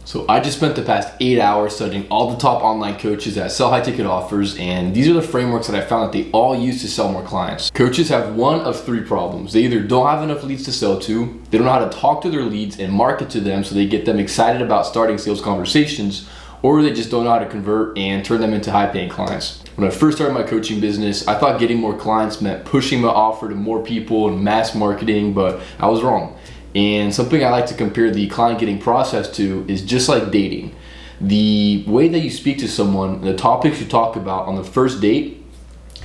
So I just spent the past 8 hours studying all the top online coaches that sell high ticket offers, and these are the frameworks that I found that they all use to sell more clients. Coaches have one of three problems. They either don't have enough leads to sell to, they don't know how to talk to their leads and market to them so they get them excited about starting sales conversations, or they just don't know how to convert and turn them into high paying clients. When I first started my coaching business, I thought getting more clients meant pushing my offer to more people and mass marketing, but I was wrong. And something I like to compare the client getting process to is just like dating. The way that you speak to someone, the topics you talk about on the first date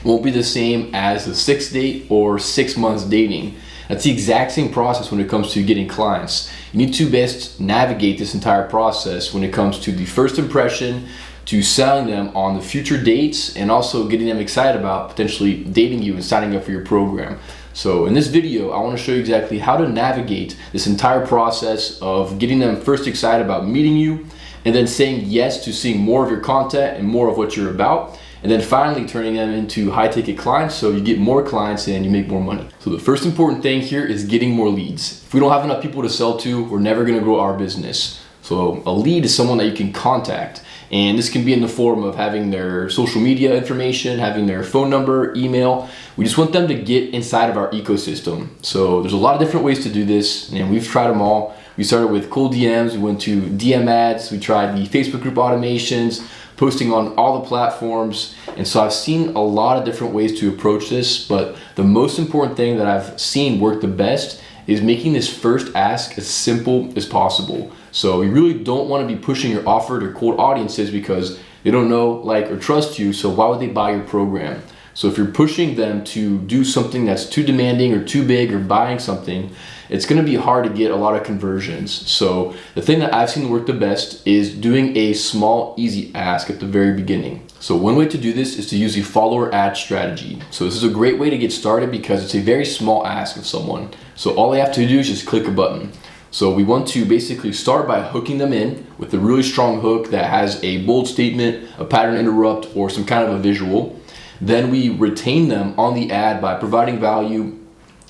won't be the same as the sixth date or 6 months dating. That's the exact same process when it comes to getting clients. You need to best navigate this entire process when it comes to the first impression, to selling them on the future dates, and also getting them excited about potentially dating you and signing up for your program. So in this video, I want to show you exactly how to navigate this entire process of getting them first excited about meeting you, and then saying yes to seeing more of your content and more of what you're about, and then finally turning them into high ticket clients so you get more clients and you make more money. So the first important thing here is getting more leads. If we don't have enough people to sell to, we're never going to grow our business. So a lead is someone that you can contact. And this can be in the form of having their social media information, having their phone number, email. We just want them to get inside of our ecosystem. So there's a lot of different ways to do this, and we've tried them all. We started with cold DMs, we went to DM ads, we tried the Facebook group automations, posting on all the platforms. And so I've seen a lot of different ways to approach this, but the most important thing that I've seen work the best is making this first ask as simple as possible. So you really don't want to be pushing your offer to cold audiences because they don't know, like, or trust you, so why would they buy your program? So if you're pushing them to do something that's too demanding or too big or buying something, it's going to be hard to get a lot of conversions. So the thing that I've seen work the best is doing a small, easy ask at the very beginning. So one way to do this is to use the follower ad strategy. So this is a great way to get started because it's a very small ask of someone. So all they have to do is just click a button. So we want to basically start by hooking them in with a really strong hook that has a bold statement, a pattern interrupt, or some kind of a visual. Then we retain them on the ad by providing value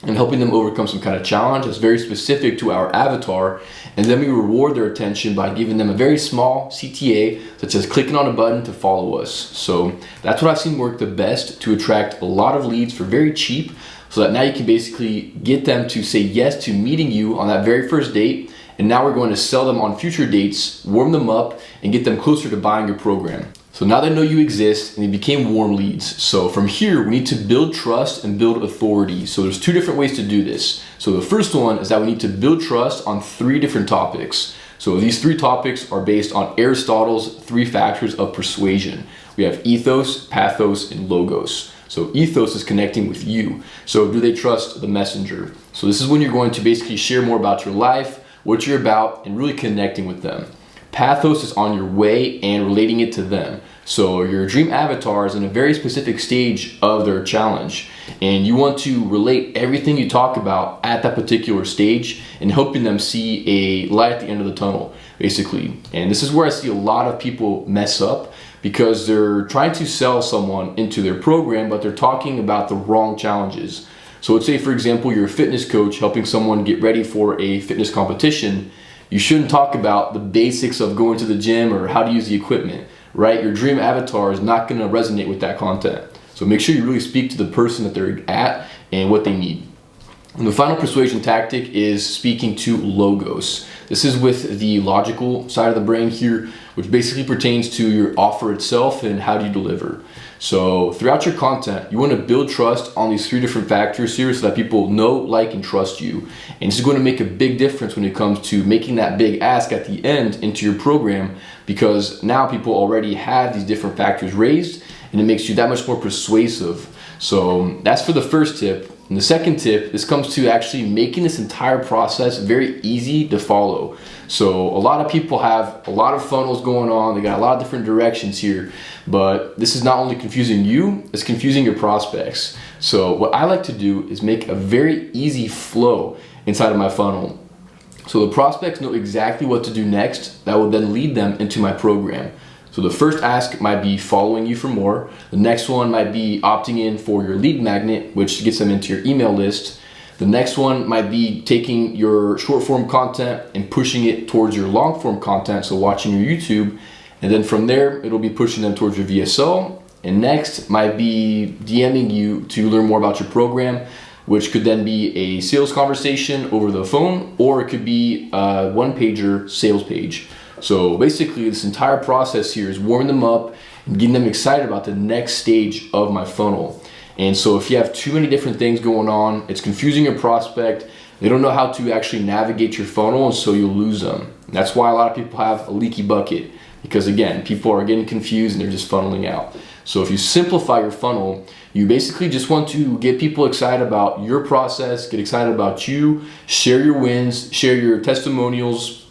and helping them overcome some kind of challenge that's very specific to our avatar. And then we reward their attention by giving them a very small CTA, such as clicking on a button to follow us. So that's what I've seen work the best to attract a lot of leads for very cheap, so that now you can basically get them to say yes to meeting you on that very first date. And now we're going to sell them on future dates, warm them up, and get them closer to buying your program. So now they know you exist and they became warm leads. So from here, we need to build trust and build authority. So there's two different ways to do this. So the first one is that we need to build trust on 3 different topics. So these 3 topics are based on Aristotle's 3 factors of persuasion. We have ethos, pathos, and logos. So ethos is connecting with you. So do they trust the messenger? So this is when you're going to basically share more about your life, what you're about, and really connecting with them. Pathos is on your way and relating it to them. So your dream avatar is in a very specific stage of their challenge, and you want to relate everything you talk about at that particular stage and helping them see a light at the end of the tunnel, basically. And this is where I see a lot of people mess up, because they're trying to sell someone into their program, but they're talking about the wrong challenges. So let's say, for example, you're a fitness coach helping someone get ready for a fitness competition. You shouldn't talk about the basics of going to the gym or how to use the equipment, right? Your dream avatar is not going to resonate with that content. So make sure you really speak to the person that they're at and what they need. And the final persuasion tactic is speaking to logos. This is with the logical side of the brain here, which basically pertains to your offer itself and how do you deliver. So throughout your content, you want to build trust on these 3 different factors here so that people know, like, and trust you. And this is going to make a big difference when it comes to making that big ask at the end into your program, because now people already have these different factors raised and it makes you that much more persuasive. So that's for the first tip. And the second tip, this comes to actually making this entire process very easy to follow. So a lot of people have a lot of funnels going on, they got a lot of different directions here, but this is not only confusing you, it's confusing your prospects. So what I like to do is make a very easy flow inside of my funnel. So the prospects know exactly what to do next that will then lead them into my program. So the first ask might be following you for more. The next one might be opting in for your lead magnet, which gets them into your email list. The next one might be taking your short form content and pushing it towards your long form content, so watching your YouTube, and then from there it'll be pushing them towards your VSL. And next might be DMing you to learn more about your program, which could then be a sales conversation over the phone, or it could be a one-pager sales page. So basically this entire process here is warming them up and getting them excited about the next stage of my funnel. And so if you have too many different things going on, it's confusing your prospect. They don't know how to actually navigate your funnel, and so you'll lose them. And that's why a lot of people have a leaky bucket, because again, people are getting confused and they're just funneling out. So if you simplify your funnel, you basically just want to get people excited about your process, get excited about you, share your wins, share your testimonials.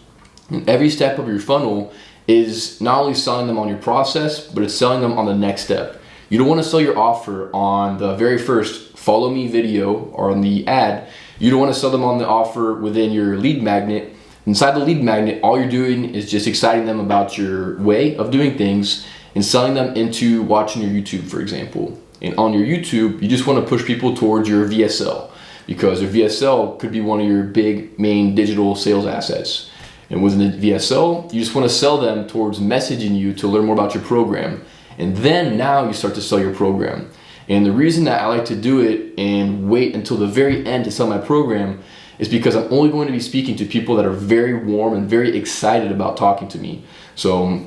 And every step of your funnel is not only selling them on your process, but it's selling them on the next step. You don't want to sell your offer on the very first follow me video or on the ad. You don't want to sell them on the offer within your lead magnet. Inside the lead magnet, all you're doing is just exciting them about your way of doing things and selling them into watching your YouTube, for example. And on your YouTube, you just want to push people towards your VSL, because your VSL could be one of your big main digital sales assets. And within the VSL, you just want to sell them towards messaging you to learn more about your program. And then now you start to sell your program. And the reason that I like to do it and wait until the very end to sell my program is because I'm only going to be speaking to people that are very warm and very excited about talking to me. So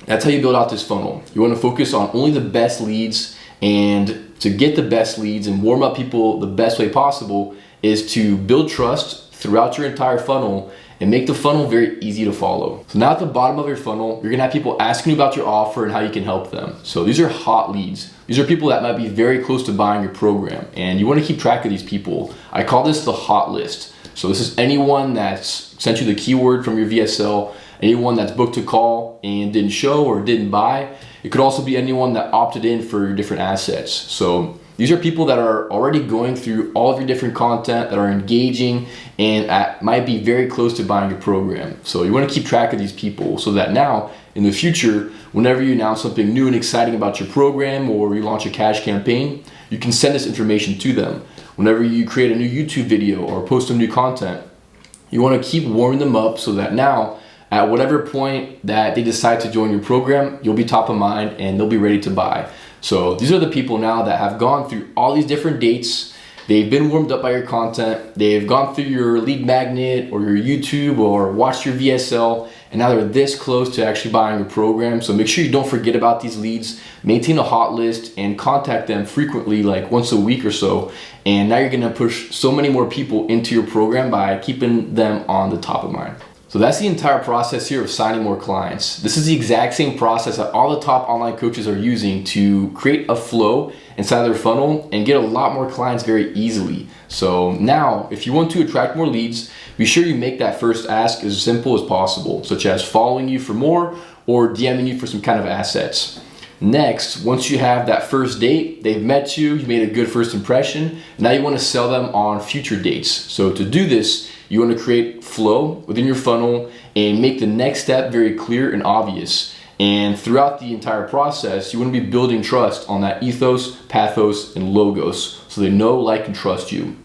that's how you build out this funnel. You want to focus on only the best leads, and to get the best leads and warm up people the best way possible is to build trust throughout your entire funnel and make the funnel very easy to follow. So now at the bottom of your funnel, you're gonna have people asking you about your offer and how you can help them. So these are hot leads. These are people that might be very close to buying your program, and you wanna keep track of these people. I call this the hot list. So this is anyone that's sent you the keyword from your VSL, anyone that's booked a call and didn't show or didn't buy. It could also be anyone that opted in for your different assets. So these are people that are already going through all of your different content, that are engaging, and might be very close to buying your program. So you want to keep track of these people so that now, in the future, whenever you announce something new and exciting about your program or you launch a cash campaign, you can send this information to them. Whenever you create a new YouTube video or post some new content, you want to keep warming them up so that now, at whatever point that they decide to join your program, you'll be top of mind and they'll be ready to buy. So these are the people now that have gone through all these different dates. They've been warmed up by your content. They've gone through your lead magnet or your YouTube or watched your VSL, and now they're this close to actually buying your program. So make sure you don't forget about these leads. Maintain a hot list and contact them frequently, like once a week or so. And now you're gonna push so many more people into your program by keeping them on the top of mind. So that's the entire process here of signing more clients. This is the exact same process that all the top online coaches are using to create a flow inside their funnel and get a lot more clients very easily. So now, if you want to attract more leads, be sure you make that first ask as simple as possible, such as following you for more or DMing you for some kind of assets. Next, once you have that first date, they've met you, you made a good first impression, now you want to sell them on future dates. So to do this, you want to create flow within your funnel and make the next step very clear and obvious. And throughout the entire process, you want to be building trust on that ethos, pathos, and logos so they know, like, and trust you.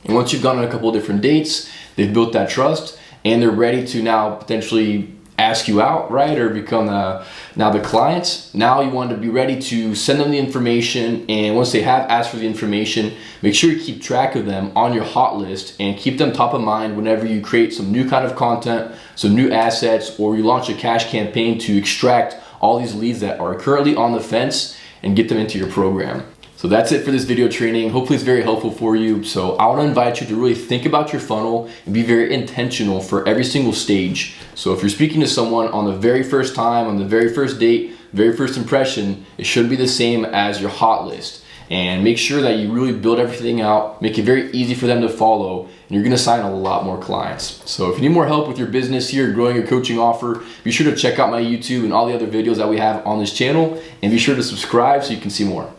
And once you've gone on a couple of different dates, they've built that trust and they're ready to now potentially ask you out, right? Or become now the clients. Now you want to be ready to send them the information, and once they have asked for the information, make sure you keep track of them on your hot list and keep them top of mind whenever you create some new kind of content, some new assets, or you launch a cash campaign to extract all these leads that are currently on the fence and get them into your program. So that's it for this video training. Hopefully it's very helpful for you. So I want to invite you to really think about your funnel and be very intentional for every single stage. So if you're speaking to someone on the very first time, on the very first date, very first impression, it should be the same as your hot list. And make sure that you really build everything out, make it very easy for them to follow, and you're gonna sign a lot more clients. So if you need more help with your business here, growing your coaching offer, be sure to check out my YouTube and all the other videos that we have on this channel, and be sure to subscribe so you can see more.